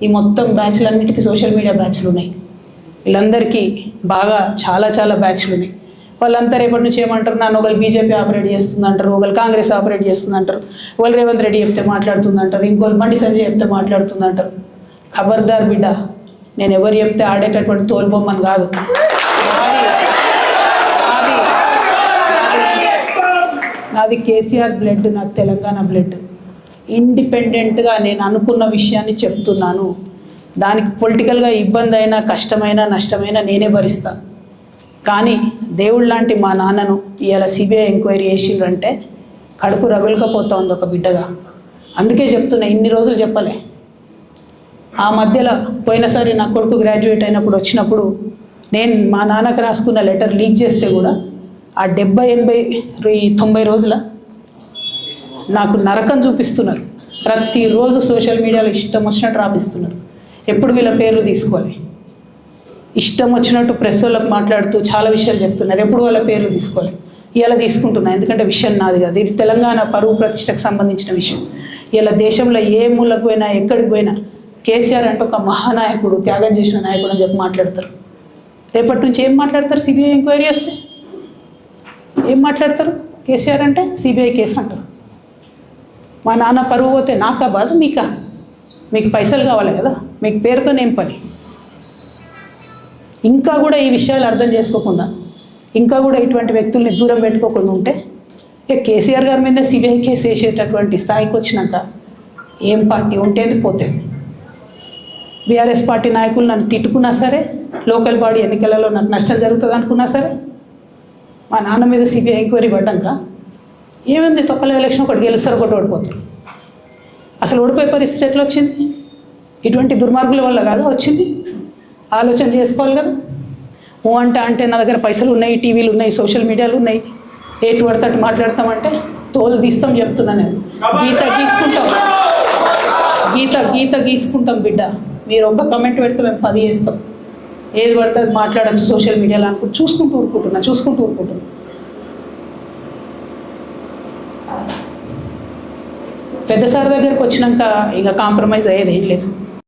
ఈ మొత్తం బ్యాచ్లన్నిటికీ social media బ్యాచ్లు ఉన్నాయి. వీళ్ళందరికీ బాగా చాలా చాలా బ్యాచ్లు ఉన్నాయి. వాళ్ళంతా రేపటి నుంచి ఏమంటారు, నన్ను ఒకళ్ళు బీజేపీ ఆపరేట్ చేస్తుందంటారు, ఒకళ్ళు కాంగ్రెస్ ఆపరేట్ చేస్తుందంటారు, ఒకళ్ళు రేవంత్ రెడ్డి చెప్తే మాట్లాడుతుందంటారు, ఇంకోళ్ళు బండి సంజయ్ చెప్తే మాట్లాడుతుందంటారు. ఖబర్దార్ బిడ్డ, నేను ఎవరు చెప్తే ఆడేటటువంటి తోలుబొమ్మని కాదు. నాది కేసీఆర్ బ్లడ్, నాకు తెలంగాణ బ్లడ్. ఇండిపెండెంట్గా నేను అనుకున్న విషయాన్ని చెప్తున్నాను. దానికి పొలిటికల్గా ఇబ్బంది అయినా, కష్టమైనా, నష్టమైనా నేనే భరిస్తాను. కానీ దేవుడు లాంటి మా నాన్నను ఇవాళ సిబిఐ ఎంక్వైరీ చేసిండ్రంటే కడుపు రగులుకపోతా ఉంది ఒక బిడ్డగా. అందుకే చెప్తున్నా, ఇన్ని రోజులు చెప్పలే. ఆ మధ్యలో పోయినసారి నా కొడుకు గ్రాడ్యుయేట్ అయినప్పుడు వచ్చినప్పుడు నేను మా నాన్నకు రాసుకున్న లెటర్ లీక్ చేస్తే కూడా ఆ 70, 80, 90 రోజుల నాకు నరకం చూపిస్తున్నారు. ప్రతిరోజు సోషల్ మీడియాలో ఇష్టం వచ్చినట్టు రాపిస్తున్నారు. ఎప్పుడు వీళ్ళ పేర్లు తీసుకోవాలి, ఇష్టం వచ్చినట్టు ప్రెస్ వాళ్ళకు మాట్లాడుతూ చాలా విషయాలు చెప్తున్నారు. ఎప్పుడు వాళ్ళ పేర్లు తీసుకోవాలి. ఇలా తీసుకుంటున్నా, ఎందుకంటే విషయం నాది కాదు. ఇది తెలంగాణ పరువు ప్రతిష్టకు సంబంధించిన విషయం. ఇలా దేశంలో ఏ మూలకు పోయినా, ఎక్కడికి పోయినా కేసీఆర్ అంటే ఒక మహానాయకుడు, త్యాగం చేసిన నాయకుడు అని చెప్పి మాట్లాడతారు. రేపటి నుంచి ఏం మాట్లాడతారు? సిబిఐ ఎంక్వైరీ చేస్తే ఏం మాట్లాడతారు? కేసీఆర్ అంటే సిబిఐ కేసు అంటారు. మా నాన్న పరువు పోతే నాకా బాధ, మీకా? మీకు పైసలు కావాలి కదా, మీకు పేరుతోనేం పని? ఇంకా కూడా ఈ విషయాలు అర్థం చేసుకోకుండా, ఇంకా కూడా ఇటువంటి వ్యక్తుల్ని దూరం పెట్టుకోకుండా ఉంటే ఇక కేసీఆర్ గారి మీద సిబిఐ కేసు వేసేటటువంటి స్థాయికి వచ్చినాక ఏం పార్టీ ఉంటేది పోతుంది. బీఆర్ఎస్ పార్టీ నాయకులు నన్ను తిట్టుకున్నా సరే, లోకల్ బాడీ ఎన్నికలలో నాకు నష్టం జరుగుతుంది అనుకున్నా సరే, మా నాన్న మీద సిబిఐ ఎంక్వైరీ పడ్డాక ఏముంది, తొక్కల ఎలక్షన్ ఒకటి గెలుస్తారు, ఒకటి ఓడిపోతారు. అసలు ఓడిపోయే పరిస్థితి ఎట్లా వచ్చింది? ఇటువంటి దుర్మార్గుల వల్ల కాదు వచ్చింది. ఆలోచన చేసుకోవాలి కదా. అంటే నా దగ్గర పైసలు ఉన్నాయి, టీవీలు ఉన్నాయి, సోషల్ మీడియాలు ఉన్నాయి, ఏటు పడతట్టు మాట్లాడతామంటే తోలు తీస్తాం చెప్తున్నా నేను. గీత గీసుకుంటాం బిడ్డ. మీరు ఒక కమెంట్ పెడితే మేము 10 చేస్తాం. ఏది పడితే అది మాట్లాడచ్చు సోషల్ మీడియాలో అనుకుంటూ చూసుకుంటూ ఊరుకుంటున్నా. పెద్ద సార్ దగ్గరికి వచ్చినాక ఇక కాంప్రమైజ్ అయ్యేది ఏం లేదు.